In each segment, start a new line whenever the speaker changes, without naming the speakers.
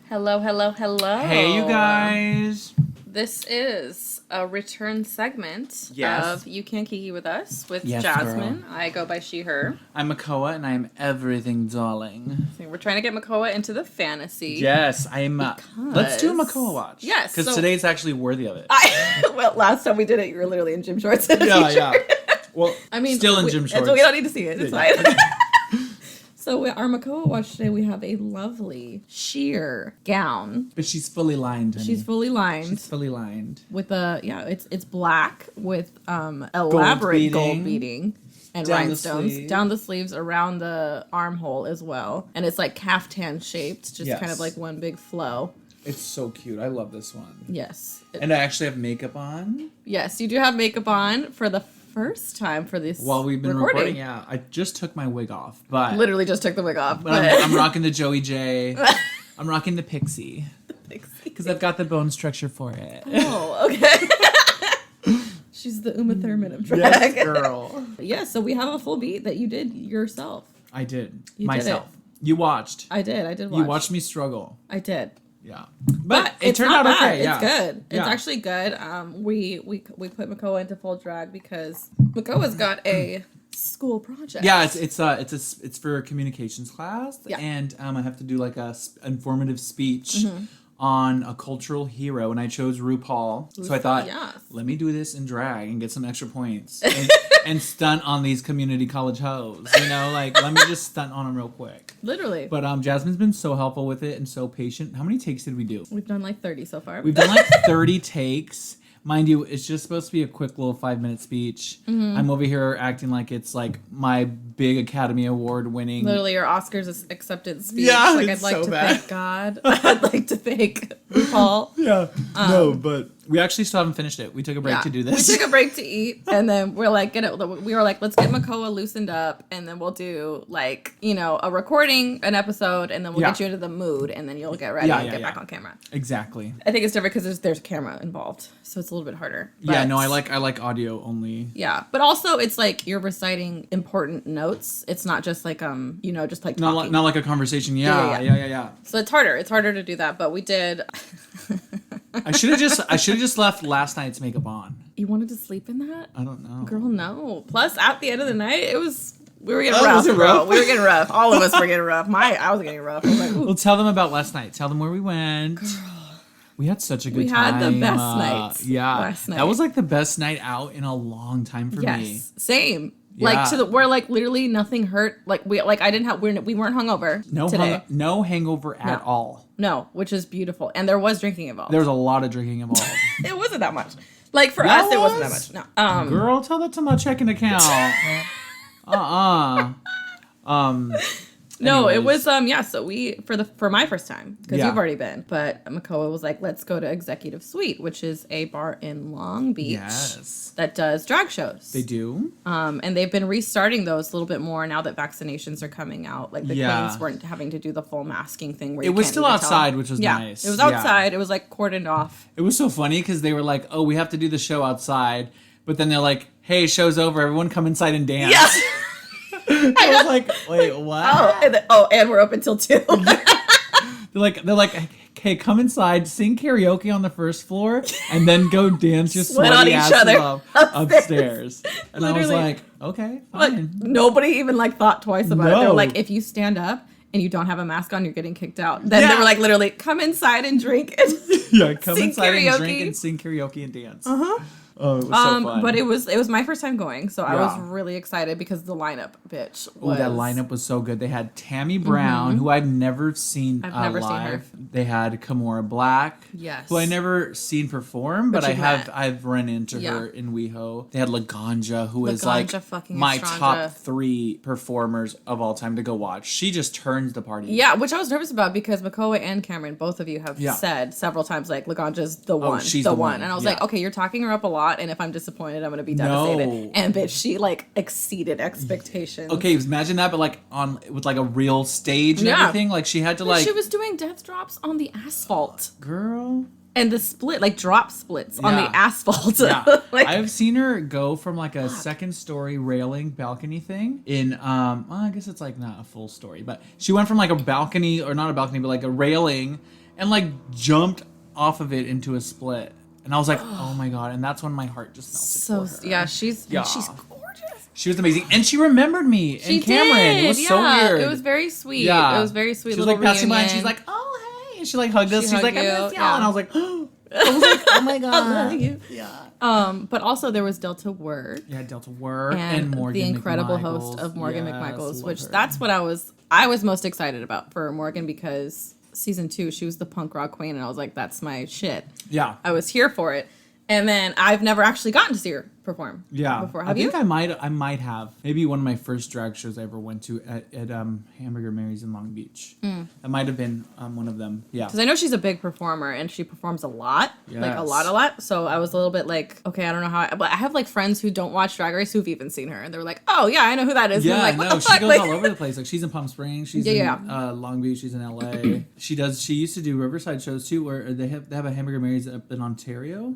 Hello, hello, hello.
Hey, you guys.
This is a return segment of You Can Kiki with Us with Jasmine. Girl. I go by she, her.
I'm Makoa, and I'm everything, darling.
So we're trying to get Makoa into the fantasy.
Yes, I'm. Let's do a Makoa watch.
Yes.
Because today's actually worthy of it.
Well, last time we did it, you were literally in gym shorts.
Yeah. Well,
I mean,
still in gym shorts.
So we don't need to see it. It's fine. So our Makoa watch today, we have a lovely sheer gown.
But she's fully lined. Honey.
She's fully lined.
She's fully lined.
With it's black with elaborate gold beading and
down
rhinestones down the sleeves, around the armhole as well. And it's like caftan shaped, just kind of like one big flow.
It's so cute. I love this one.
Yes.
And I actually have makeup on.
Yes, you do have makeup on for the first time for this
while we've been recording. Yeah, I just took my wig off, but
literally just took the wig off.
But I'm rocking the Joey J. I'm rocking the pixie. Because I've got the bone structure for it.
Oh, okay. She's the Uma Thurman of drag.
Yes, girl.
Yeah, so we have a full beat that you did yourself.
I did.
You
myself.
Did it.
You watched.
I did watch.
You watched me struggle.
I did.
Yeah.
But
it turned out
bad.
okay. Yeah.
It's good.
Yeah.
It's actually good. We put Makoa into full drag because Makoa's got a school project.
Yeah, it's for a communications class, and I have to do like a informative speech on a cultural hero, and I chose RuPaul. So I thought, let me do this in drag and get some extra points and stunt on these community college hoes. You know, like let me just stunt on them real quick.
Literally.
But Jasmine's been so helpful with it and so patient. How many takes did we do?
We've done like 30 so far.
We've done like 30 takes. Mind you, it's just supposed to be a quick little 5-minute speech. I'm over here acting like it's like my big Academy Award winning.
Literally your Oscars acceptance speech.
Yeah,
like I'd like to thank God. I'd like to thank RuPaul.
Yeah. No, but we actually still haven't finished it. We took a break to do this.
We took a break to eat, and then we were like, let's get Makoa loosened up, and then we'll do like, a recording, an episode, and then we'll get you into the mood, and then you'll get ready and get back on camera.
Exactly.
I think it's different because there's a camera involved, so it's a little bit harder. But,
yeah, no, I like audio only.
Yeah, but also it's like you're reciting important notes. It's not just like just like talking.
Not like a conversation. Yeah.
So it's harder. It's harder to do that, but we did.
I should have just left last night's makeup on.
You wanted to sleep in that?
I don't know.
Girl, no. Plus, at the end of the night, we were getting rough. Was it rough? We were getting rough. All of us were getting rough. I was getting rough. I was like, ooh.
Well, tell them about last night. Tell them where we went. Girl. We had such a good time.
We had the best night.
Yeah.
Last night.
That was like the best night out in a long time for me.
Yes. Same. Yeah. Like where like literally nothing hurt. Like we weren't hungover.
No hangover at all.
No, which is beautiful. And there was drinking involved.
There was a lot of drinking involved.
It wasn't that much. Like for us, it wasn't that much. No.
Girl, tell that to my checking account.
No, it was so we for my first time, because you've already been, but Makoa was like, let's go to Executive Suite, which is a bar in Long Beach that does drag shows.
They do.
And they've been restarting those a little bit more now that vaccinations are coming out. Like the queens weren't having to do the full masking thing where it was still outside,
which was nice.
It was outside. It was like cordoned off.
It was so funny because they were like, oh, we have to do the show outside, but then they're like, hey, show's over, everyone come inside and dance.
Yeah.
I was like, wait, what?
And we're open till 2.
They're like, okay, come inside, sing karaoke on the first floor, and then go dance your sweaty ass off upstairs. And literally. I was like, okay, fine.
Like, nobody even like thought twice about it. They were like, if you stand up and you don't have a mask on, you're getting kicked out. Then they were like, literally, come inside and drink and
come inside and drink and sing karaoke and dance. Oh, it was so fun.
But it was my first time going, so I was really excited because the lineup, bitch.
That lineup was so good. They had Tammy Brown, who I've never seen
live.
Seen her. They had Kimora Black, who I never seen perform, but I've run into her in WeHo. They had Laganja, who is like my top 3 performers of all time to go watch. She just turns the party.
Yeah, which I was nervous about because Makoa and Cameron, both of you have said several times like Laganja's the one.
She's the one.
And I was like, okay, you're talking her up a lot. And if I'm disappointed, I'm gonna be devastated. No. And bitch, she like exceeded expectations.
Okay, imagine that, but like with like a real stage and everything. Like she had to like.
She was doing death drops on the asphalt,
girl.
And the split, like drop splits on the asphalt.
Yeah. I've seen her go from like a second story railing balcony thing in I guess it's like not a full story, but she went from like a balcony, or not a balcony, but like a railing. and like jumped off of it into a split. And I was like, oh my God. And that's when my heart just melted for her.
Yeah, she's gorgeous.
She was amazing. And she remembered me and Cameron. Did. It was so weird.
It was very sweet. Yeah. It was very sweet. She was like passing by and she's like, oh, hey. And she like hugged us. She's like, I miss y'all. And I was like, oh my God. I love you. Yeah. But also there was Delta Word.
Yeah, Delta Word and Morgan
the incredible
McMichaels.
Host of Morgan McMichaels, which that's what I was most excited about for Morgan because season 2, she was the punk rock queen, and I was like, that's my shit.
Yeah.
I was here for it. And then I've never actually gotten to see her perform.
Yeah.
Before.
I think I might have. Maybe one of my first drag shows I ever went to at Hamburger Mary's in Long Beach. That might have been one of them. Yeah.
Because I know she's a big performer and she performs a lot.
Yes.
Like a lot. So I was a little bit like, okay, I don't know how. But I have like friends who don't watch Drag Race who've even seen her. And they were like, oh yeah, I know who that is.
Yeah,
and I'm like, what the fuck?
She goes
like,
all over the place. Like she's in Palm Springs. She's in Long Beach. She's in LA. She used to do Riverside shows too where they have a Hamburger Mary's up in Ontario.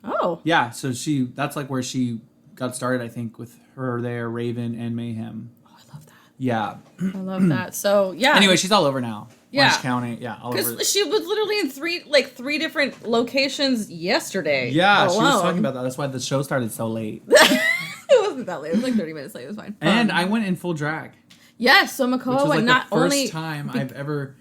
Oh.
Yeah, so that's like where she got started, I think, with her there, Raven, and Mayhem.
Oh, I love that.
Yeah.
I love that. So, yeah.
Anyway, she's all over now.
Yeah.
Orange County. Yeah, all over.
Because she was literally in three different locations yesterday.
Yeah, she was talking about that. That's why the show started so late.
It wasn't that late. It was like 30 minutes late. It was fine.
And I went in full drag.
Yes, so Makoa went not
only...
only...
the first time I've ever...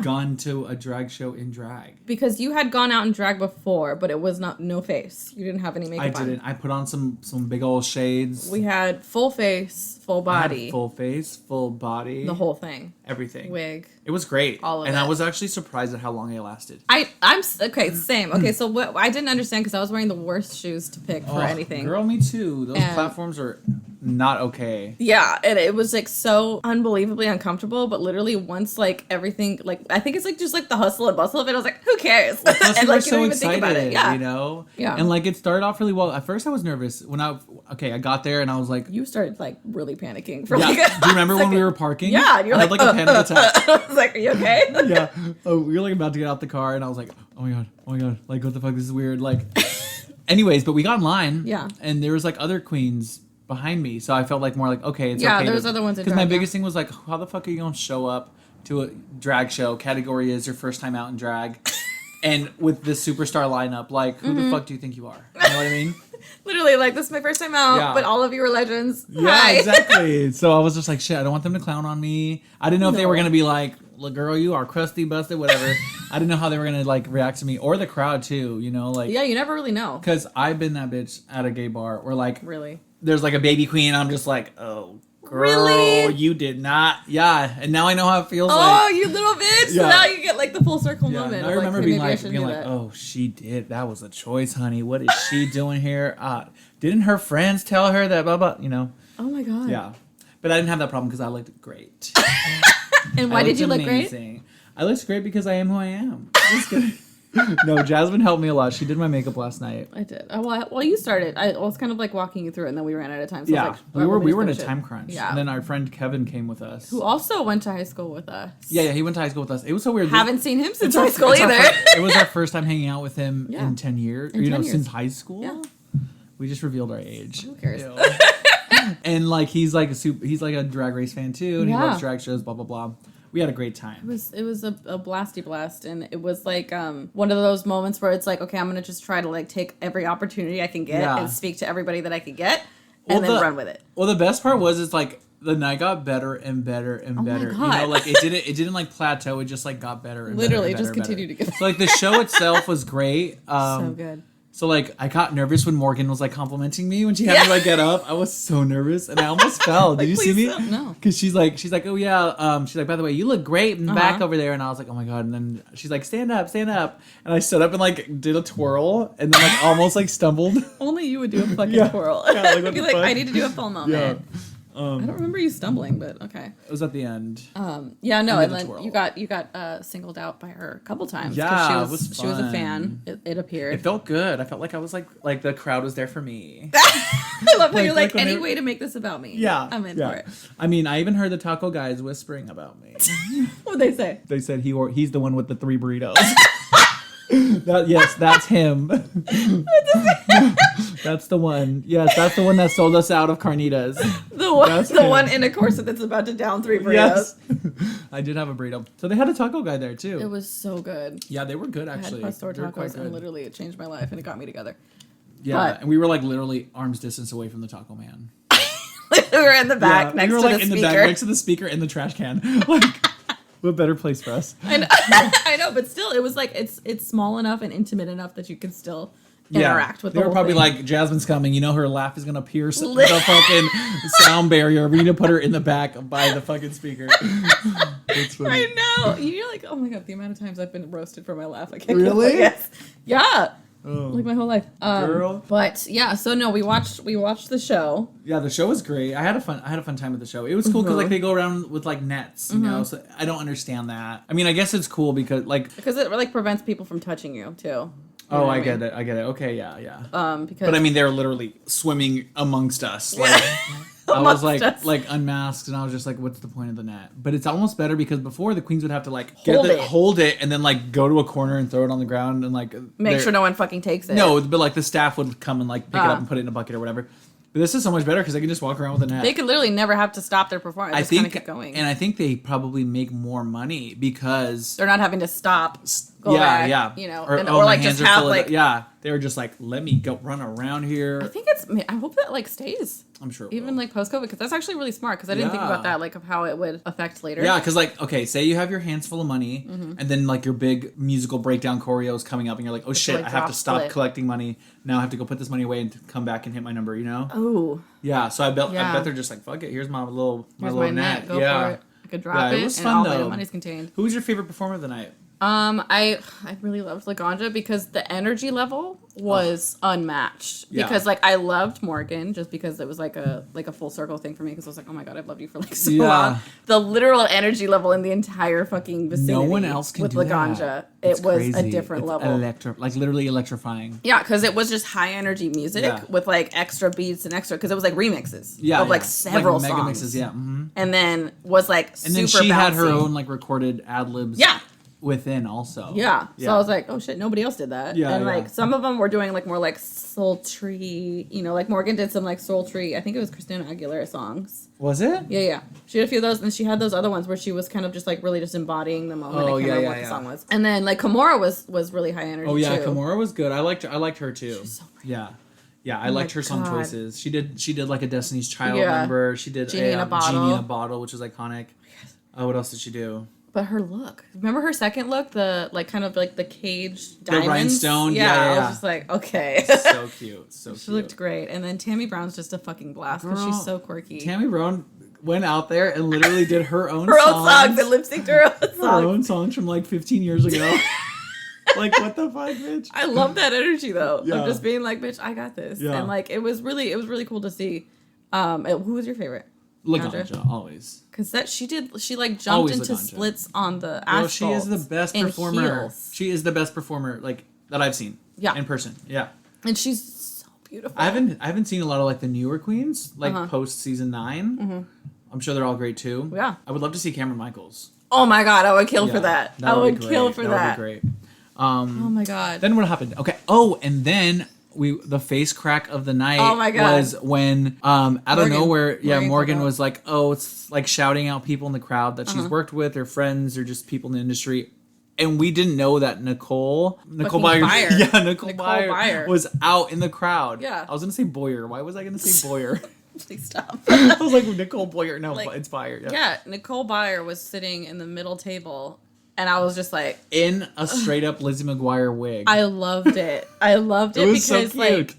gone to a drag show in drag.
Because you had gone out in drag before, but it was no face. You didn't have any makeup on.
I didn't. I put on some big old shades.
We had full face, full body.
Full face, full body.
The whole thing.
Everything.
Wig.
It was great.
All of it.
And I was actually surprised at how long it lasted.
I'm okay, same. Okay, so what I didn't understand because I was wearing the worst shoes to pick for anything.
Girl, me too. Those platforms are not okay.
Yeah, and it was like so unbelievably uncomfortable, but literally once like everything, like I think it's like just like the hustle and bustle of it, I was like, who cares?
Well,
and like
you so excited, about it.
Yeah.
You know?
Yeah.
And like it started off really well. At first I was nervous when I got there and I was like,
you started like really panicking for like
do you remember when we were parking?
Yeah, and you're like,
I had like a panic attack.
I was like, are you okay?
Yeah. Oh, we were like about to get out the car and I was like, oh my god, like what the fuck, this is weird. Like anyways, but we got in line.
Yeah.
And there was like other queens behind me, so I felt like more like, okay, it's okay.
Yeah, there's other ones in drag.
Because my biggest thing was like, how the fuck are you gonna show up to a drag show? Category is your first time out in drag. And with this superstar lineup, like, who the fuck do you think you are? You know what I mean?
Literally, like, this is my first time out, but all of you are legends.
Yeah,
Hi.
exactly. So I was just like, shit, I don't want them to clown on me. I didn't know if they were going to be like, look, girl, you are crusty, busted, whatever. I didn't know how they were going to, like, react to me. Or the crowd, too, you know? Like,
yeah, you never really know.
Because I've been that bitch at a gay bar where, like,
really?
There's, like, a baby queen, and I'm just like, oh, girl,
really?
You did not. Yeah, and now I know how it feels like.
Oh, you little bitch.
Yeah.
So now you get, like, the full circle moment.
I remember being like,
that.
oh, she did. That was a choice, honey. What is she doing here? Didn't her friends tell her that blah, blah, you know?
Oh, my God.
Yeah. But I didn't have that problem because I looked great.
And why did you look great?
I looked great because I am who I am. Just kidding. No, Jasmine helped me a lot. She did my makeup last night.
I did. Well, you started. I was kind of like walking you through it, and then we ran out of time. So
yeah,
I was like,
we were in a time crunch.
Yeah.
And then our friend Kevin came with us.
Who also went to high school with us.
Yeah, he went to high school with us. It was so weird.
Haven't seen him since high school either.
It was our first time hanging out with him in 10 years. Since high school.
Yeah.
We just revealed our age.
Who cares?
And like he's like a Drag Race fan too, and he loves drag shows. Blah blah blah. We had a great time.
It was a blasty blast, and it was like one of those moments where it's like, okay, I'm gonna just try to like take every opportunity I can get and speak to everybody that I could get, and then run with it. Well,
the best part was it's like the night got better and better and better.
My God.
You know, like it didn't like plateau. It just like got better and
literally
better.
Just continued to get.
So like the show itself was great.
So good.
So, like, I got nervous when Morgan was, like, complimenting me when she had me, like, get up. I was so nervous, and I almost fell. Did you see me?
No.
Because she's like, oh, yeah. She's like, by the way, you look great in the back over there. And I was like, oh, my God. And then she's like, stand up. And I stood up and, like, did a twirl and then, like, almost, like, stumbled.
Only you would do a fucking twirl.
Yeah, like,
be like, I need to do a full moment.
Yeah.
I don't remember you stumbling, but okay.
It was at the end.
Yeah, no, and then you got singled out by her a couple times.
Yeah,
she was a fan. It appeared.
It felt good. I felt like I was like the crowd was there for me.
I love how you're like any way to make this about me.
Yeah,
I'm in for it.
I mean, I even heard the taco guys whispering about me.
What'd they say?
They said he's the one with the 3 burritos. That's him. That's That's the one. Yes, that's the one that sold us out of carnitas.
The one in a corset that's about to down 3 burritos. Yes.
I did have a burrito. So they had a taco guy there too.
It was so good.
Yeah, they were good actually.
I had pastor tacos and literally it changed my life and it got me together.
Yeah, and we were like literally arm's distance away from the taco man.
We were in the back next to the speaker. We were like in the back next
to the speaker in the trash can. Like, what better place for us?
I know, but still, it was like it's small enough and intimate enough that you could still interact with the whole thing. They were probably
like, Jasmine's coming. You know her laugh is going to pierce the fucking sound barrier. We need to put her in the back by the fucking speaker. It's funny.
I know. You're like, oh my God, the amount of times I've been roasted for my laugh. I can't
Really?
Yes. Yeah.
Oh.
Like my whole life.
Girl.
But yeah, so no, we watched the show.
Yeah, the show was great. I had a fun time with the show. It was cool because like they go around with like nets, you know. So I don't understand that. I mean, I guess it's cool because
it like prevents people from touching you too.
Oh, I get it. Okay, yeah.
But
I mean, they're literally swimming amongst us. Like, I was like unmasked, and I was just like, "What's the point of the net?" But it's almost better because before the queens would have to like hold it, and then like go to a corner and throw it on the ground and like
make sure no one fucking takes it.
No, but like the staff would come and like pick it up and put it in a bucket or whatever. But this is so much better because they can just walk around with a net.
They could literally never have to stop their performance. I think keep going.
And I think they probably make more money because
they're not having to stop.
Go back,
you know, or like just have like
they were just like, let me go run around here.
I hope that like stays.
I'm sure
even like post COVID because that's actually really smart because I didn't think about that like of how it would affect later.
Yeah, because like okay, say you have your hands full of money and then like your big musical breakdown choreo is coming up and you're like, oh shit, like, I have to stop collecting money now. I have to go put this money away and come back and hit my number. You know?
Oh.
Yeah. So I bet they're just like, fuck it. Here's my little net.
Go for it. I could drop it. It was fun though. The money's contained.
Who was your favorite performer of the night?
I really loved Laganja because the energy level was unmatched. Because like I loved Morgan just because it was like a full circle thing for me because I was like, oh my God, I've loved you for like so long. The literal energy level in the entire fucking vicinity.
No one else can
with
do
Laganja.
That.
It was crazy. A different level.
Like literally electrifying.
Yeah, because it was just high energy music with like extra beats and extra because it was like remixes of like several
mega
songs.
Mixes,
and then was like
and then she had her own like recorded ad libs.
Yeah.
Within also.
Yeah. So I was like, oh shit, nobody else did that. Yeah. And like some of them were doing like more like sultry, you know, like Morgan did some like sultry, I think it was Christina Aguilera songs.
Was it?
Yeah. She had a few of those and she had those other ones where she was kind of just like really just embodying the moment. I can't remember what the song was. And then like Kimora was really high energy.
Oh yeah,
too.
Kimora was good. I liked her too.
She's so pretty.
Yeah. Yeah, I liked her song choices. She did like a Destiny's Child number. She did
Genie in a
Bottle, which was iconic.
Yes.
What else did she do?
But her look. Remember her second look? The like kind of like the cage diamonds?
The rhinestone? Yeah.
I was just like, okay.
So cute.
She looked great. And then Tammy Brown's just a fucking blast because she's so quirky.
Tammy Brown went out there and literally did her own
songs and lip synced her own songs.
Her own songs from like 15 years ago. Like, what the fuck, bitch?
I love that energy though. Of just being like, bitch, I got this. Yeah. And like it was really cool to see. Who was your favorite?
Laganja, always.
Because she like jumped always into Laganja. Splits on the asphalt.
She is the best performer. Heels. She is the best performer like that I've seen. Yeah. In person. Yeah.
And she's so beautiful.
I haven't seen a lot of like the newer queens, like post season 9. Mm-hmm. I'm sure they're all great too.
Yeah.
I would love to see Cameron Michaels.
Oh my God, I would kill for that. I would kill for that.
That would be great.
Oh my God.
Then what happened? Okay. Oh, and then the face crack of the night was when out of nowhere, Morgan was like, oh, it's like shouting out people in the crowd that she's worked with or friends or just people in the industry. And we didn't know that Nicole Byer. Yeah, Nicole Byer was out in the crowd.
Yeah.
I was going to say Boyer. Why was I going to say Boyer?
Please stop.
I was like, Nicole Byer. No, like, it's Byer.
Yeah, Nicole Byer was sitting in the middle table. And I was just like...
In a straight-up Lizzie McGuire wig.
I loved it. It was because, so cute. Like,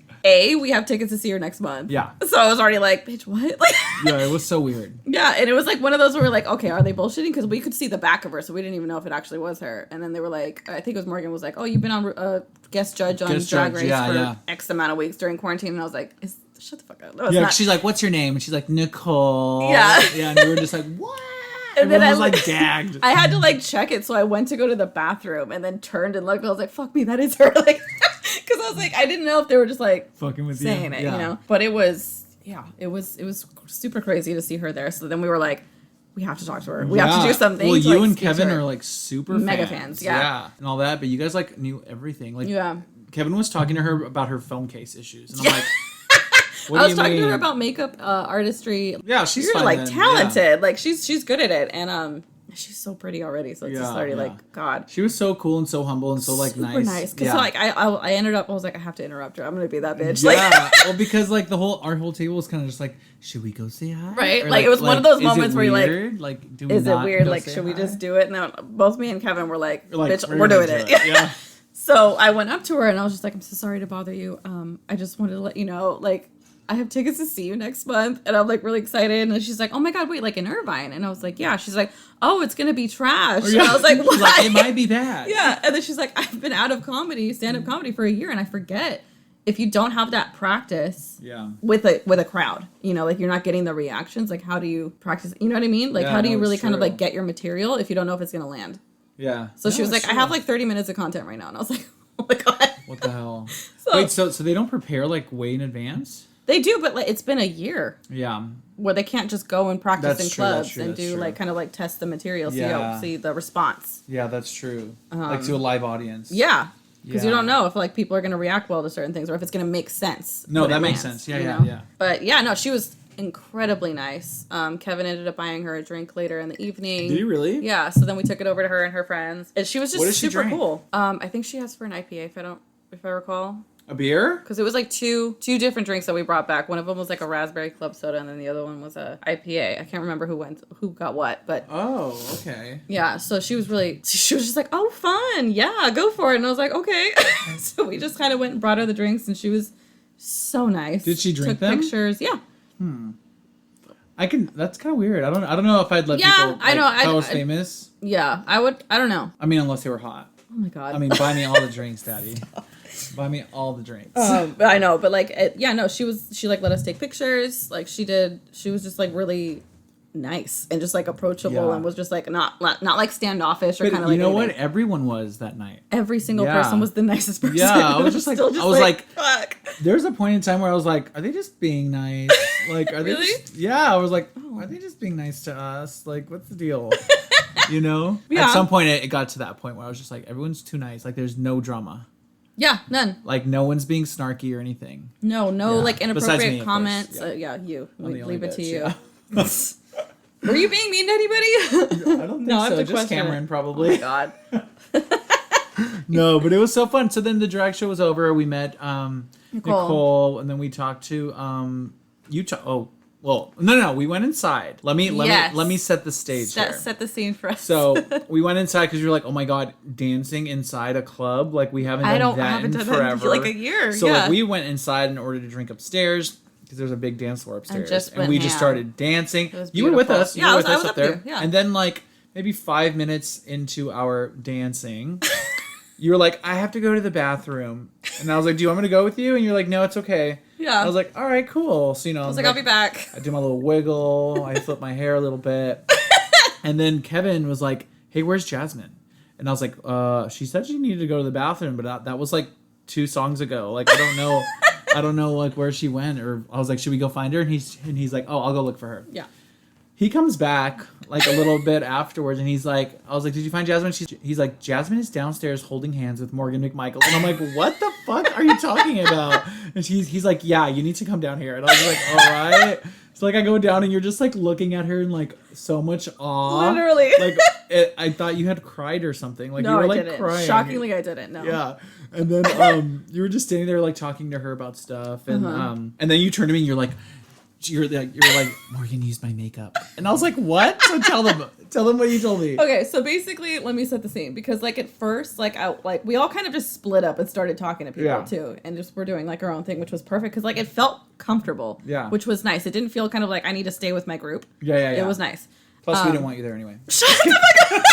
we have tickets to see her next month.
Yeah.
So I was already like, bitch, what? Like,
yeah, it was so weird.
Yeah, and it was like one of those where we're like, okay, are they bullshitting? Because we could see the back of her, so we didn't even know if it actually was her. And then they were like, I think it was Morgan was like, oh, you've been on guest judge on Drag Race for X amount of weeks during quarantine. And I was like, shut the fuck up. No,
she's like, what's your name? And she's like, Nicole.
Yeah.
Yeah, and we were just like, what?
And then I
was like gagged.
I had to like check it, so I went to go to the bathroom and then turned and looked. And I was like, "Fuck me, that is her!" Like, because I was like, I didn't know if they were just like
fucking with
saying it, you know. But it was super crazy to see her there. So then we were like, we have to talk to her. We have to do something.
Well, you
like,
and Kevin are like super
mega fans,
and all that. But you guys like knew everything, like Kevin was talking to her about her phone case issues, and I'm like,
I was talking to her about makeup artistry.
Yeah, she's fine,
like talented. Like she's good at it, and she's so pretty already. So it's just already like God.
She was so cool and so humble and so like
super nice. Because so, like I ended up, I was like, I have to interrupt her. I'm gonna be that bitch.
Yeah.
Like,
well, because like our whole table was kind of just like, should we go say hi?
Right. Or, like it was one of those moments where you're
like,
do we is it weird? Like, should we just do it? And then both me and Kevin were like, bitch, we're doing it. Yeah. So I went up to her and I was just like, I'm so sorry to bother you. I just wanted to let you know, like, I have tickets to see you next month. And I'm like really excited. And she's like, oh my God, wait, like in Irvine? And I was like, yeah. She's like, oh, it's going to be trash. And I was like, what?
Like, it might be bad.
Yeah. And then she's like, I've been out of stand-up comedy for a year. And I forget if you don't have that practice with a crowd, you know, like you're not getting the reactions. Like, how do you practice? You know what I mean? Like, how do you really kind of like get your material if you don't know if it's going to land?
Yeah.
So she was like, I have like 30 minutes of content right now. And I was like, oh my God.
What the hell? Wait, so they don't prepare like way in advance?
They do, but like it's been a year.
Yeah.
Where they can't just go and practice in clubs and do
true.
like kind of like test the material, see the response.
Yeah, that's true. Like to a live audience.
Yeah. Because you don't know if like people are going to react well to certain things or if it's going to make sense.
No, that makes sense. Yeah.
But yeah, no, she was incredibly nice. Kevin ended up buying her a drink later in the evening.
Did he really?
Yeah. So then we took it over to her and her friends, and she was just super cool. I think she asked for an IPA if I recall.
A beer?
Because it was like two different drinks that we brought back. One of them was like a raspberry club soda, and then the other one was a IPA. I can't remember who got what, but
oh, okay.
Yeah, so she was just like, oh, fun, yeah, go for it, and I was like, okay. So we just kind of went and brought her the drinks, and she was so nice.
Did she drink
Took
them?
Pictures, yeah.
That's kind of weird. I don't know if I'd let people. Like, I know. I was famous.
Yeah, I would. I don't know.
I mean, unless they were hot.
Oh my God.
I mean, buy me all the drinks, Daddy. Buy me all the drinks.
I know, but like, she like let us take pictures. Like she was just like really nice and just like approachable and was just like not like standoffish or kind of like.
You know what? Everyone was that night.
Every single person was the nicest person.
Yeah, I was just like,
fuck.
There's a point in time where I was like, are they just being nice? Like, are
really?
I was like, are they just being nice to us? Like, what's the deal? You know?
Yeah.
At some point, it got to that point where I was just like, everyone's too nice. Like, there's no drama.
Yeah, none.
Like, no one's being snarky or anything.
No, like inappropriate comments. Yeah. You. We leave it to you. Yeah. Were you being mean to anybody?
I don't think so. Just Cameron, probably.
Oh my God.
No, but it was so fun. So then the drag show was over. We met Nicole, and then we talked to Utah. Oh, well, no. We went inside. Let me set the stage here.
Set the scene for us.
So we went inside because we were like, oh my God, dancing inside a club. Like we haven't done that in forever.
Like a year.
So like, we went inside in order to drink upstairs. Because there's a big dance floor upstairs. And we just started dancing. You were with us.
I was up there. Yeah.
And then like maybe 5 minutes into our dancing, you were like, I have to go to the bathroom. And I was like, do you want me to go with you? And you're like, no, it's okay.
Yeah.
I was like, all right, cool. So,
I was like, I'll be back.
I did my little wiggle. I flipped my hair a little bit. And then Kevin was like, hey, where's Jasmine? And I was like, she said she needed to go to the bathroom, but that was like 2 songs ago. Like, I don't know. I don't know like where she went, or I was like, should we go find her? And he's like, oh, I'll go look for her.
Yeah.
He comes back like a little bit afterwards, and he's like, I was like, did you find Jasmine? He's like, Jasmine is downstairs holding hands with Morgan McMichaels. And I'm like, what the fuck are you talking about? And he's like, yeah, you need to come down here. And I was like, all right. So like I go down and you're just like looking at her in like so much awe.
Literally.
Like I thought you had cried or something. Like
no,
you were
I
like
didn't.
crying.
Shockingly, I didn't. No.
Yeah. And then you were just standing there like talking to her about stuff, and and then you turned to me and you're like Morgan used my makeup, and I was like, what? So tell them what you told me.
Okay, so basically, let me set the scene, because like at first, like we all kind of just split up and started talking to people too, and just we're doing like our own thing, which was perfect because like it felt comfortable, which was nice. It didn't feel kind of like I need to stay with my group.
Yeah.
It was nice.
Plus, we didn't want you there anyway.
Shut the fuck up.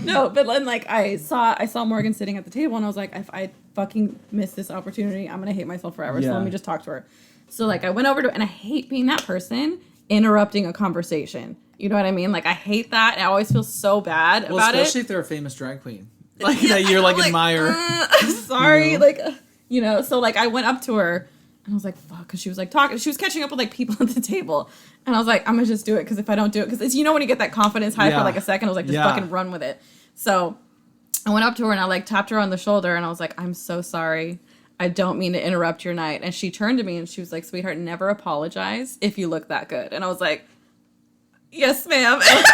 No, but then like I saw Morgan sitting at the table, and I was like, if I fucking miss this opportunity, I'm gonna hate myself forever. So let me just talk to her. So like I went over to, and I hate being that person interrupting a conversation. You know what I mean? Like I hate that, and I always feel so bad about it.
Especially if they're a famous drag queen, like that you're like admire.
Sorry, So like I went up to her. And I was like, fuck, because she was like talking. She was catching up with like people at the table. And I was like, I'm going to just do it. Because if I don't do it, because it's, when you get that confidence high for like a second, I was like, just fucking run with it. So I went up to her and I like tapped her on the shoulder and I was like, I'm so sorry. I don't mean to interrupt your night. And she turned to me and she was like, sweetheart, never apologize if you look that good. And I was like, yes, ma'am.
Like,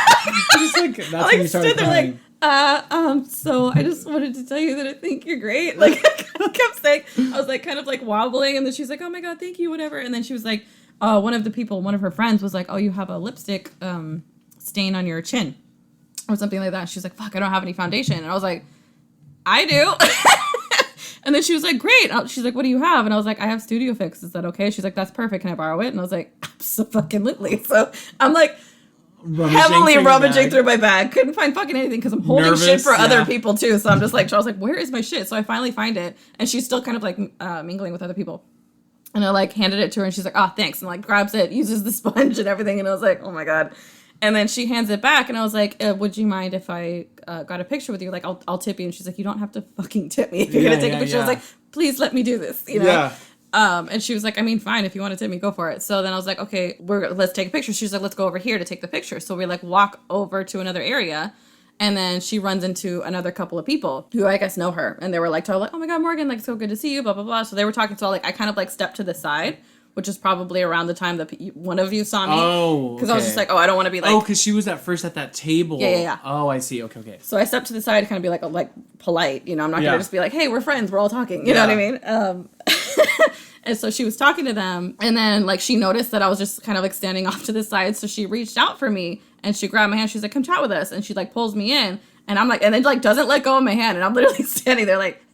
that's when you started crying.
So I just wanted to tell you that I think you're great. Like, I kept saying, I was like kind of like wobbling, and then she was like, oh my God, thank you, whatever. And then she was like, one of her friends was like, oh, you have a lipstick stain on your chin or something like that. And she was like, fuck, I don't have any foundation. And I was like, I do. And then she was like, great. She's like, what do you have? And I was like, I have Studio Fix. Is that okay? She's like, that's perfect. Can I borrow it? And I was like, absolutely. So I'm like, heavily rummaging through my bag. Couldn't find fucking anything because I'm holding shit for other people too. So I'm just like, Charles, like, where is my shit? So I finally find it, and she's still kind of like mingling with other people. And I like handed it to her, and she's like, oh, thanks, and like grabs it, uses the sponge and everything, and I was like, oh my God. And then she hands it back, and I was like, would you mind if I got a picture with you? Like, I'll tip you. And she's like, you don't have to fucking tip me if you're gonna take a picture. I was like, please let me do this, you know? Yeah. And she was like, I mean, fine, if you want to tip me, go for it. So then I was like, okay, let's take a picture. She's like, let's go over here to take the picture. So we like walk over to another area, and then she runs into another couple of people who I guess know her. And they were like, oh my God, Morgan, like, so good to see you, blah, blah, blah. So they were talking. So I kind of like stepped to the side, which is probably around the time that one of you saw me. Oh, because I was just like, I don't want to be like...
Oh, because she was at first at that table.
Yeah.
Oh, I see. Okay.
So I stepped to the side to kind of be like polite, you know? I'm not going to just be like, hey, we're friends, we're all talking, you know what I mean? And so she was talking to them, and then like she noticed that I was just kind of like standing off to the side, so she reached out for me, and she grabbed my hand, she's like, come chat with us, and she like pulls me in, and I'm like, and then like doesn't let go of my hand, and I'm literally standing there like...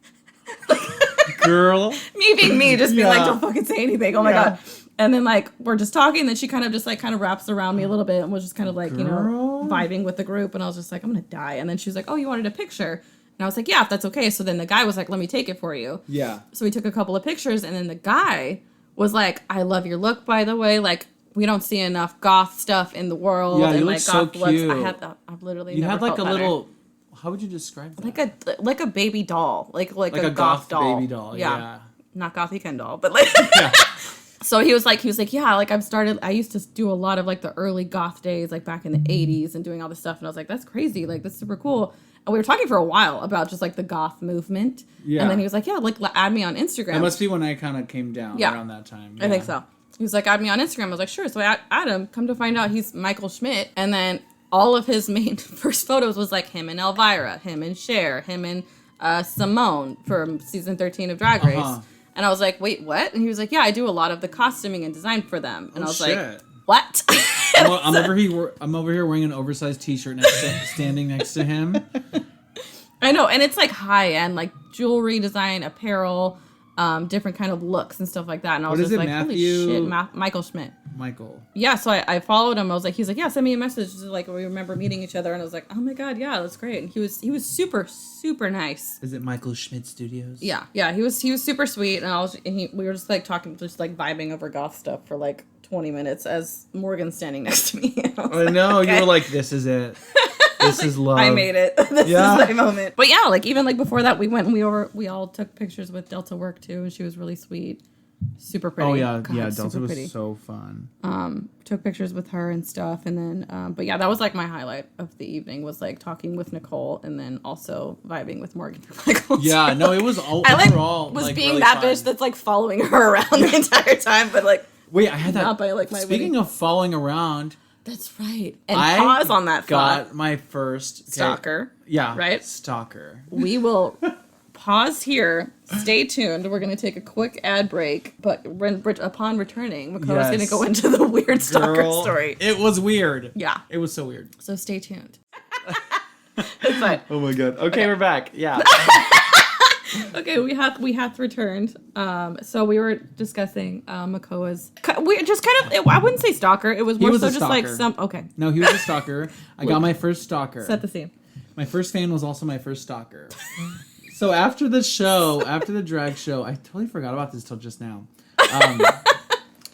Girl.
Me being me, just being like, don't fucking say anything, oh my God. And then, like, we're just talking, and then she kind of just, like, kind of wraps around me a little bit and was just kind of, like, you know, vibing with the group. And I was just like, I'm going to die. And then she was like, oh, you wanted a picture? And I was like, yeah, if that's okay. So then the guy was like, let me take it for you. Yeah. So we took a couple of pictures, and then the guy was like, I love your look, by the way. Like, we don't see enough goth stuff in the world.
Yeah,
and,
you
like,
look so cute.
I've literally
you
never
had, like,
felt
a
better.
little... How would you describe that?
Like a baby doll. Like a goth doll.
Baby doll, yeah.
Not gothy Ken doll, but, like... Yeah. So he was like, yeah, like I used to do a lot of like the early goth days, like back in the 80s and doing all this stuff. And I was like, that's crazy. Like, that's super cool. And we were talking for a while about just like the goth movement. Yeah. And then he was like, yeah, like add me on Instagram.
That must be when I kind of came down around that time. Yeah.
I think so. He was like, add me on Instagram. I was like, sure. So I add him, come to find out he's Michael Schmidt. And then all of his main first photos was like him and Elvira, him and Cher, him and Simone from season 13 of Drag Race. Uh-huh. And I was like, wait, what? And he was like, yeah, I do a lot of the costuming and design for them. And I was like, what?
I'm over here wearing an oversized t-shirt standing next to him.
I know. And it's like high end, like jewelry design, apparel, different kind of looks and stuff like that. And I was just like,
Matthew?
holy shit, Michael Schmidt.
Michael.
Yeah, so I followed him. He's like, yeah, send me a message. Like, we remember meeting each other. And I was like, oh my God, yeah, that's great. And he was super, super nice.
Is it Michael Schmidt Studios?
Yeah, he was super sweet. And we were just like talking, just like vibing over goth stuff for like 20 minutes as Morgan's standing next to me.
I know, okay. You were like, this is it. This is love.
I made it. This is my moment. But yeah, like even like before that, we went and we all took pictures with Delta Work too, and she was really sweet, super pretty.
Oh yeah, God, Delta was pretty. So fun.
Took pictures with her and stuff, and then but yeah, that was like my highlight of the evening was like talking with Nicole, and then also vibing with Morgan McMichaels.
Yeah, no, it was overall.
I was
like,
being
really
that
fun.
Bitch that's like following her around the entire time, but like
wait, I had that.
Not by, like, my
speaking of following around.
That's right. And pause on that thought.
Got my first
stalker.
Yeah.
Right?
Stalker.
We will pause here. Stay tuned. We're going to take a quick ad break. But upon returning, Makoa's going to go into the weird stalker story.
It was weird.
Yeah.
It was so weird.
So stay tuned. It's fine.
Oh my God. Okay, we're back. Yeah.
Okay, we have returned. So we were discussing Makoa's. We just kind of. I wouldn't say stalker. It was more so just like some. Okay.
No, he was a stalker. I got my first stalker.
Set the scene.
My first fan was also my first stalker. So after the show, after the drag show, I totally forgot about this till just now.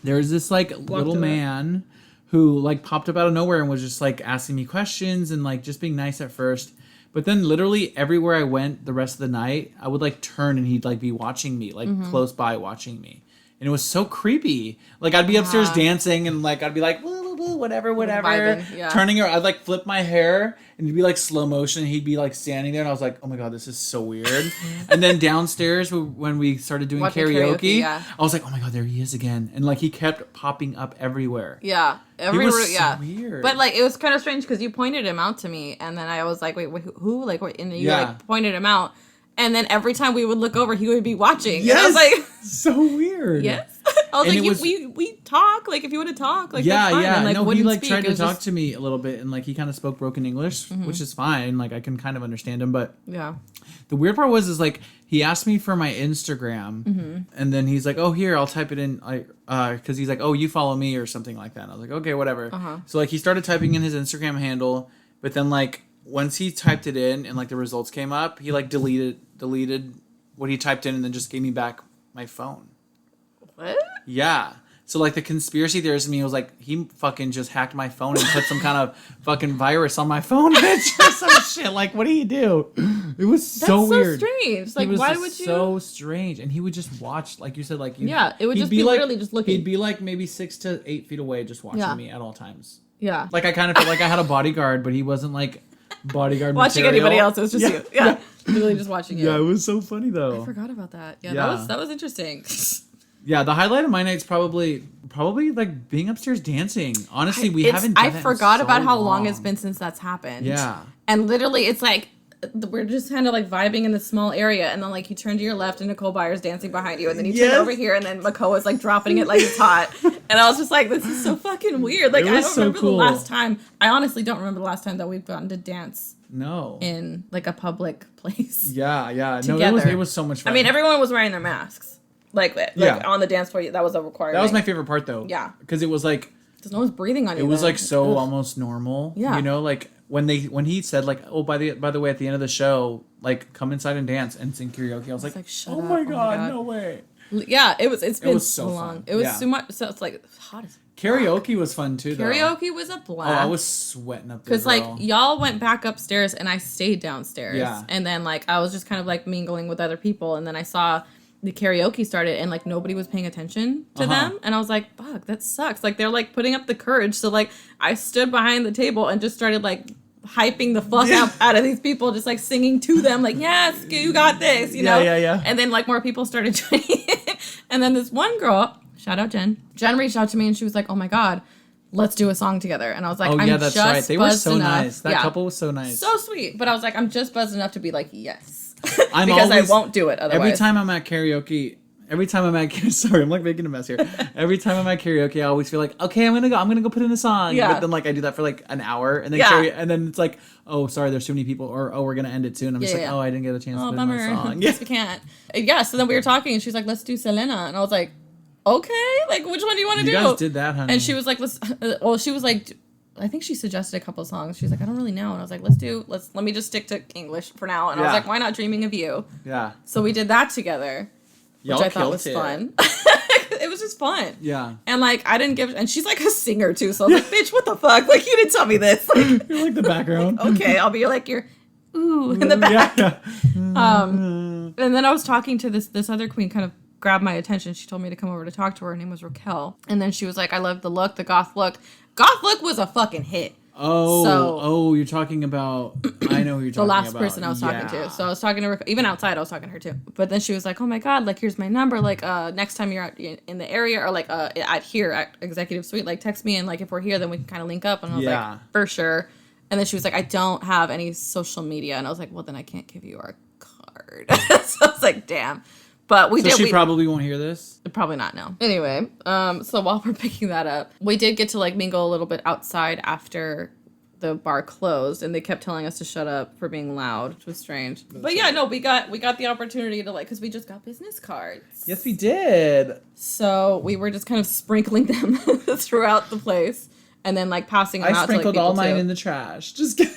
There was this like little man who like popped up out of nowhere and was just like asking me questions and like just being nice at first. But then literally everywhere I went the rest of the night, I would like turn and he'd like be watching me, like close by watching me. And it was so creepy. Like I'd be upstairs dancing and like I'd be like, blah, blah, blah, cool, whatever.
Vibing, yeah.
Turning her, I'd like flip my hair and it'd be like slow motion. He'd be like standing there and I was like, oh my God, this is so weird. And then downstairs when we started doing karaoke, I was like, oh my God, there he is again. And like he kept popping up everywhere.
Yeah. Everywhere,
so weird.
But like it was kind of strange because you pointed him out to me and then I was like, wait who? Like, and you like pointed him out. And then every time we would look over, he would be watching.
Yes.
And I was like,
so weird.
Yes. I was like, we talk. Like, if you want to talk, like,
yeah,
that's fine.
yeah.
And, like,
no, he like
speak.
tried to talk to me a little bit, and like he kind of spoke broken English, which is fine. Like I can kind of understand him, but
yeah.
The weird part was like he asked me for my Instagram, and then he's like, "Oh, here, I'll type it in." Because he's like, "Oh, you follow me" or something like that. And I was like, "Okay, whatever." So like he started typing in his Instagram handle, but then like once he typed it in and like the results came up, he like deleted what he typed in and then just gave me back my phone.
What?
Yeah. So like the conspiracy theorist in me was like, he fucking just hacked my phone and put some kind of fucking virus on my phone, bitch, or some shit. Like, what do you do? It was so weird.
That's so strange. Like, why would you?
So strange, and he would just watch, like you said, like
it would just be
like,
literally just looking.
He'd be like maybe 6 to 8 feet away, just watching me at all times.
Yeah.
Like I kind of felt like I had a bodyguard, but he wasn't like bodyguard
watching
material.
anybody else. It was just you. Yeah. Literally just watching you.
Yeah, it was so funny though.
I forgot about that. Yeah. That was interesting.
Yeah, the highlight of my night's probably like being upstairs dancing. Honestly, we haven't done
I forgot about how long it's been since that's happened.
Yeah.
And literally it's like we're just kind of like vibing in this small area and then like you turn to your left and Nicole Byer's dancing behind you and then you turn over here and then Makoa is like dropping it like it's hot. And I was just like, this is so fucking weird. Like I don't remember the last time. I honestly don't remember the last time that we've gotten to dance.
No.
In like a public place.
Yeah.
Together.
No, it was so much fun.
I mean, everyone was wearing their masks. Like on the dance floor, that was a requirement.
That was my favorite part, though.
Yeah.
Because it was like...
Because no one's breathing on you.
It was like so almost normal.
Yeah.
You know, like when he said like, oh, by the way, at the end of the show, like come inside and dance and sing karaoke. I was like
shut
oh
up.
my God, no way.
Yeah, it's been so long.
Fun.
It was so much. So it's like hot as
karaoke was fun too.
Karaoke was a blast.
Oh, I was sweating up there.
Because like y'all went back upstairs and I stayed downstairs.
Yeah.
And then like I was just kind of like mingling with other people and then I saw the karaoke started and like nobody was paying attention to them and I was like, fuck, that sucks. Like they're like putting up the courage. So like I stood behind the table and just started like hyping the fuck out of these people, just like singing to them like, yes, you got this, you know?
Yeah.
And then like more people started joining in. And then this one girl, shout out Jen reached out to me and she was like, oh my God, let's do a song together. And I was like,
oh, yeah, that's right. They were so
enough.
nice. That couple was so nice.
So sweet. But I was like, I'm just buzzed enough to be like, yes. Because I won't do it otherwise.
Every time I'm at karaoke, sorry, I'm like making a mess here. Every time I'm at karaoke, I always feel like, okay, I'm gonna go put in a song.
Yeah.
But then like I do that for like an hour, and then and then it's like, oh, sorry, there's too many people, or oh, we're gonna end it soon. I'm just like, oh, I didn't get a chance to put in my song.
Yes, we can't. Yeah. So then we were talking, and she's like, let's do Selena, and I was like, okay, like which one do you want to do?
You guys did that, honey.
And she was like, she was like, I think she suggested a couple of songs. She's like, I don't really know. And I was like, let me just stick to English for now. And I was like, why not Dreaming of You?
Yeah.
So we did that together, which I thought was fun. It was just fun.
Yeah.
And like, and she's like a singer too. So I was like, bitch, what the fuck? Like, you didn't tell me this. Like,
you're like the background.
Like, okay, I'll be like your ooh in the back. Yeah. And then I was talking to this other queen, kind of grabbed my attention. She told me to come over to talk to her. Her name was Raquel. And then she was like, I love the look, the goth look. Goth look was a fucking hit.
Oh, you're talking about, I know who you're talking about.
The last person I was talking to. So I was talking to her, even outside I was talking to her too. But then she was like, oh my God, like here's my number. Like next time you're out in the area or like at Executive Suite, like text me and like if we're here then we can kind of link up. And I was like, for sure. And then she was like, I don't have any social media. And I was like, well then I can't give you our card. So I was like, damn. But
she probably won't hear this?
Probably not, no. Anyway, so while we're picking that up, we did get to like mingle a little bit outside after the bar closed, and they kept telling us to shut up for being loud, which was strange. But yeah, no, we got the opportunity to like, because we just got business cards.
Yes, we did.
So we were just kind of sprinkling them throughout the place, and then like passing them out to like people.
I sprinkled all mine in the trash. Just kidding.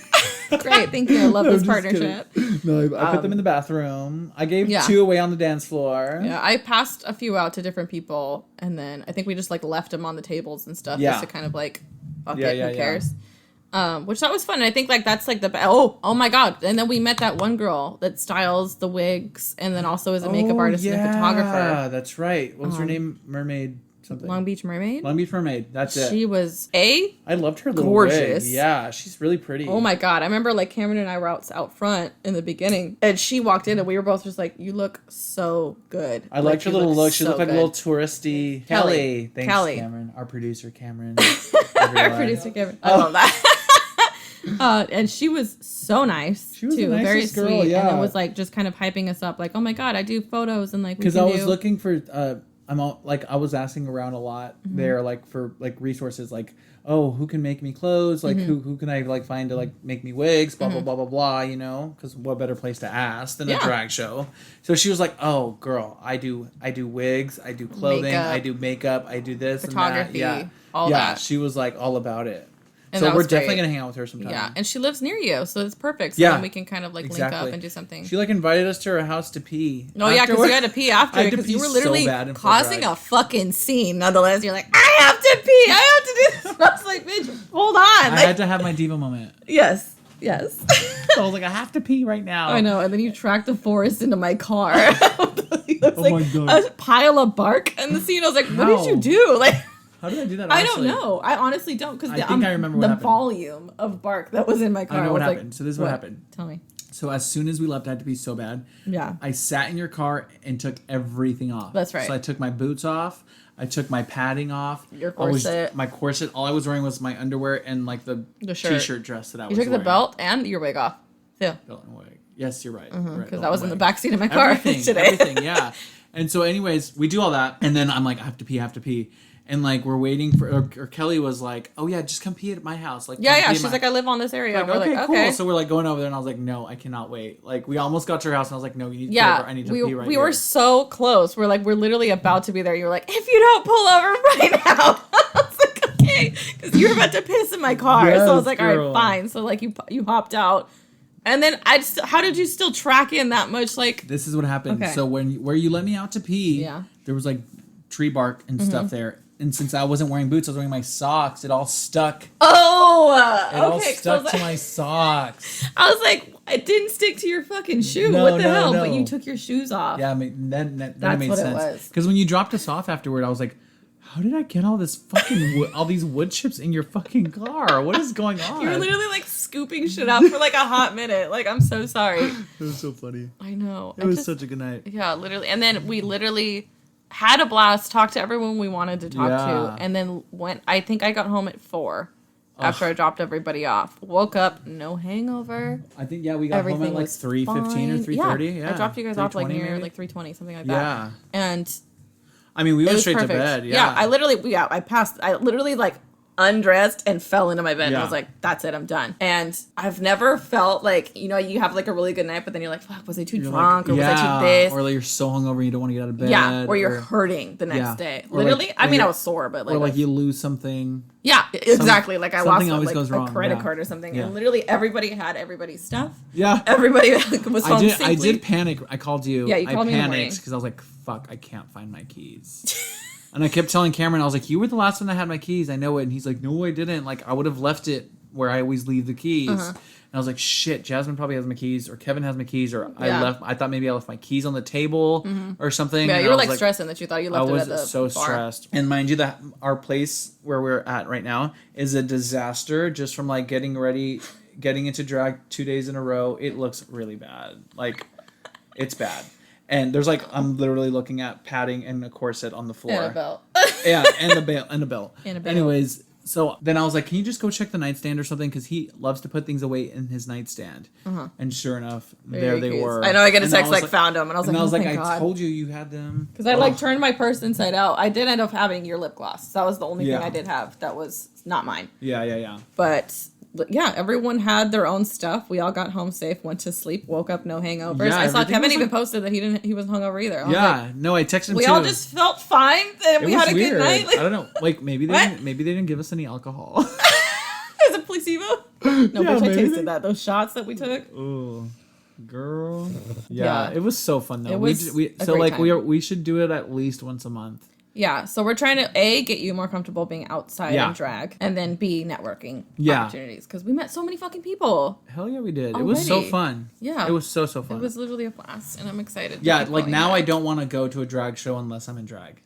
Great, thank you. I love this partnership.
No, I put them in the bathroom. I gave 2 away on the dance floor. Yeah, I passed a few out to different people, and then I think we just like left them on the tables and stuff just to kind of like, fuck it, who cares? Which that was fun. And I think like that's like the oh my God. And then we met that one girl that styles the wigs and then also is a makeup artist and a photographer. Yeah, that's right. What was her name? Mermaid something.
Long Beach Mermaid.
Long Beach Mermaid. That's it.
She was
I loved her little
gorgeous.
wig. Yeah, she's really pretty.
Oh my god! I remember like Cameron and I were out front in the beginning, and she walked in, and we were both just like, "You look so good."
I liked her little look. She looked like
good.
a little touristy. Kelly. Thanks,
Kelly.
Cameron. Our producer, Cameron.
Our producer, Cameron. I love that. And she was so nice.
She was
too.
the nicest
Very
girl,
sweet.
yeah.
And it was like just kind of hyping us up, like, "Oh my god, I do photos," and like
because I was looking for. I was asking around a lot there, like for like resources, like, oh, who can make me clothes? Like who can I like find to like make me wigs? Blah blah blah blah blah. You know, because what better place to ask than a drag show? So she was like, oh, girl, I do wigs, I do clothing, I do makeup, I do this,
photography,
and that.
all that.
She was like all about it.
And
so we're definitely gonna hang out with her sometime.
Yeah, and she lives near you, so it's perfect. So then we can kind of like link up and do something.
She like invited us to her house to pee.
Oh yeah, because you had to pee after because you were literally causing a fucking scene. Nonetheless, you're like, I have to pee. I have to do this. I was like, bitch, hold on.
I had to have my diva moment.
Yes.
So I was like, I have to pee right now.
I know, and then you tracked the forest into my car. It was like a pile of bark in the scene. I was like, what did you do? Like.
How did I do that? Honestly?
I don't know. I honestly don't because
I think I remember what happened.
Volume of bark that was in my car.
I know what happened. So this is what happened.
Tell me.
So as soon as we left, I had to be so bad.
Yeah.
I sat in your car and took everything off.
That's right.
So I took my boots off. I took my padding off.
Your corset.
My corset. All I was wearing was my underwear and like the
shirt.
T-shirt dress that I was
wearing. You took
the
belt and your wig off. Yeah.
Belt and wig. Yes, you're right.
Because I was in the backseat of my car today.
Everything, yeah. And so anyways, we do all that. And then I'm like, I have to pee. And like we're waiting for, or Kelly was like, "Oh yeah, just come pee at my house." Like
she's like, "I live on this area."
Like, okay, cool. So we're like going over there, and I was like, "No, I cannot wait." Like we almost got to your house, and I was like, "No, you need to go over. I need to pee right here." We
were so close. We're literally about to be there. You were like, "If you don't pull over right now," I was like, "Okay," because you were about to piss in my car.
Yes,
so I was like,
girl.
"All right, fine." So like you hopped out. And then how did you still track in that much? Like
this is what happened. Okay. So where you let me out to pee, there was like tree bark and stuff there. And since I wasn't wearing boots, I was wearing my socks. It all stuck.
Oh,
it all stuck to my socks.
I was like, it didn't stick to your fucking shoe. What the hell? No. But you took your shoes off.
Yeah, I mean, that
That's
made
what
sense.
It was.
Because when you dropped us off afterward, I was like, how did I get all this fucking all these wood chips in your fucking car? What is going on?
You were literally like scooping shit up for like a hot minute. Like, I'm so sorry.
It was so funny.
I know.
It was such a good night.
Yeah, literally. And then we literally had a blast, talked to everyone we wanted to talk to, and then I think I got home at 4 after I dropped everybody off. Woke up, no hangover.
I think, we got home at like 3:15 or 3:30. Yeah.
I dropped you guys off like near
maybe?
like 3:20, something like that.
Yeah.
And
I mean, we went straight to bed. Yeah.
I literally like undressed and fell into my bed and I was like, that's it, I'm done. And I've never felt like, you have like a really good night, but then you're like, fuck, was I too drunk or was I too this?
Or like you're so hungover you don't want to get out of bed.
Yeah, or you're hurting the next day. Literally, I mean, I was sore, but like.
Or like you lose something.
Yeah, exactly. Like I lost
like
a credit card or something.
Yeah.
And literally everybody had everybody's stuff.
Yeah.
Everybody was home safely.
I did panic. I called you.
Yeah, you called me in the morning.
I panicked because I was like, fuck, I can't find my keys. And I kept telling Cameron, I was like, you were the last one that had my keys. I know it. And he's like, no, I didn't. Like, I would have left it where I always leave the keys. And I was like, shit, Jasmine probably has my keys, or Kevin has my keys, or I thought maybe I left my keys on the table or something.
Yeah,
and
you were like stressing that you thought you left it at the bar. I was
so stressed. And mind you, that our place where we're at right now is a disaster just from like getting into drag 2 days in a row. It looks really bad. Like, it's bad. And there's like, I'm literally looking at padding and a corset on the floor.
And a belt.
Yeah, and a belt. Anyways, so then I was like, can you just go check the nightstand or something? Because he loves to put things away in his nightstand. And sure enough, there they were.
I know, I get a text like, found them. And I was like,
I told you had them.
Because I like turned my purse inside out. I did end up having your lip gloss. That was the only thing I did have that was not mine.
Yeah.
But yeah, everyone had their own stuff. We all got home safe, went to sleep, woke up, no hangovers. I saw Kevin even posted that he wasn't hungover either.
I texted him
we
too.
all just felt fine and we had a good night.
Like, I don't know. Like maybe they didn't give us any alcohol.
Is it placebo? No, but I tasted that. Those shots that we took.
Oh, girl. Yeah, it was so fun though.
It was
we should do it at least once a month.
Yeah, so we're trying to A, get you more comfortable being outside and drag, and then B, networking opportunities, because we met so many fucking people.
Hell yeah, we did. Already. It was so fun.
Yeah.
It was so fun.
It was literally a blast, and I'm excited.
Yeah, like now I don't want to go to a drag show unless I'm in drag.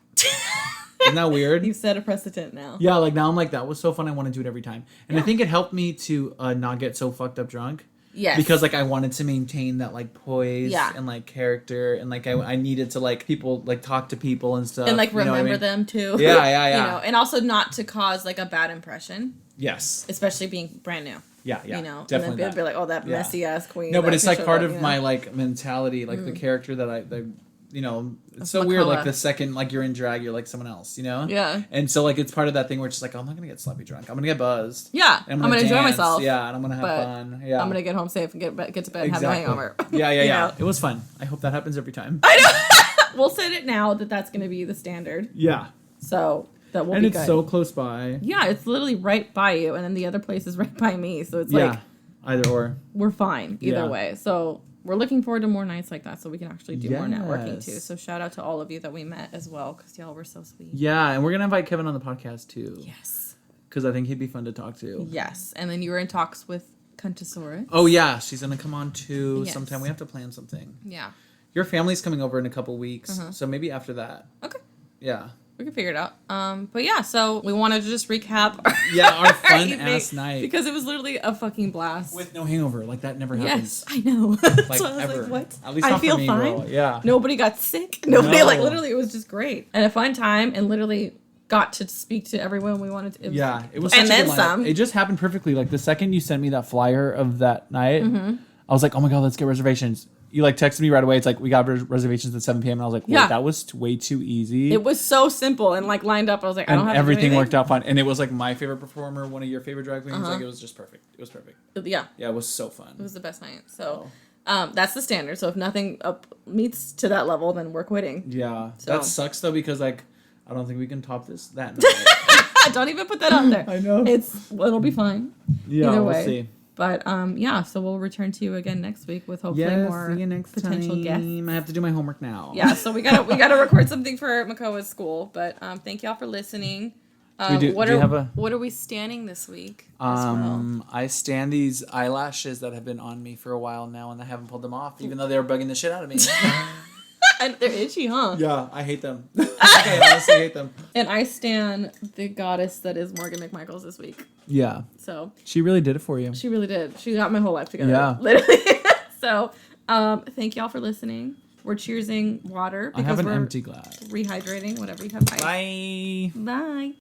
Isn't that weird?
You've set a precedent now.
Yeah, like now I'm like, that was so fun. I want to do it every time. And I think it helped me to not get so fucked up drunk.
Yes.
Because like I wanted to maintain that like poise and like character, and like I needed to like people like talk to people and stuff.
And like remember them too.
Yeah.
You know, and also not to cause like a bad impression.
Yes.
Especially being brand new.
Yeah.
You know,
definitely.
And then they'd be like, oh, that messy ass queen.
No, but it's like part of my like mentality, like the character that you know, it's so weird. Like the second like you're in drag, you're like someone else, you know?
Yeah.
And so like it's part of that thing where it's just like, oh, I'm not gonna get sloppy drunk. I'm gonna get buzzed.
Yeah.
I'm
gonna enjoy
dance,
myself.
Yeah, and I'm gonna have fun. Yeah.
I'm gonna get home safe and get to bed and have a hangover.
Yeah.
You know?
It was fun. I hope that happens every time.
I know. We'll set it now that's gonna be the standard.
Yeah.
So that will be good.
And it's so close by.
Yeah, it's literally right by you, and then the other place is right by me. So it's like
either or.
We're fine either way. So we're looking forward to more nights like that so we can actually do more networking too. So shout out to all of you that we met as well because y'all were so sweet.
Yeah, and we're going to invite Kevin on the podcast too.
Yes.
Because I think he'd be fun to talk to.
Yes. And then you were in talks with Cuntosaurus.
Oh yeah, she's going to come on too sometime. We have to plan something.
Yeah.
Your family's coming over in a couple weeks, so maybe after that.
Okay.
Yeah.
We can figure it out. But yeah, so we wanted to just recap
our fun ass night.
Because it was literally a fucking blast.
With no hangover. Like that never happens.
Yes, I know.
Like
so I was
ever.
like, what?
At least not
I feel
for me,
fine.
girl. Yeah.
Nobody got sick. Nobody literally it was just great. And a fun time and literally got to speak to everyone we wanted to.
It was such
and
a
then
good
some.
It just happened perfectly. Like the second you sent me that flyer of that night, I was like, oh my God, let's get reservations. You like texted me right away. It's like, we got reservations at 7 p.m. And I was like, wait, that was way too easy.
It was so simple and like lined up. I was like, I don't have
everything worked out fine. And it was like my favorite performer, one of your favorite drag queens. Like it was just perfect. It was perfect.
Yeah.
Yeah, it was so fun.
It was the best night. So that's the standard. So if nothing meets to that level, then we're quitting.
Yeah. So. That sucks though because like I don't think we can top that night.
Don't even put that on there.
I know.
It'll be fine.
Yeah,
either
we'll
way.
See.
But so we'll return to you again next week with hopefully more
see you next
potential
time.
guests.
I have to do my homework now.
Yeah, so we gotta record something for Makoa's school. But thank y'all for listening. What are we standing this week?
I stand these eyelashes that have been on me for a while now, and I haven't pulled them off, even though they were bugging the shit out of me.
And they're itchy, huh?
Yeah, I hate them. I honestly hate them.
And I stand the goddess that is Morgan McMichaels this week.
Yeah.
So
she really did it for you.
She really did. She got my whole life together.
Yeah.
Literally. So, thank y'all for listening. We're cheersing water
because I have an empty glass.
Rehydrating, whatever you have.
Bye.
Bye.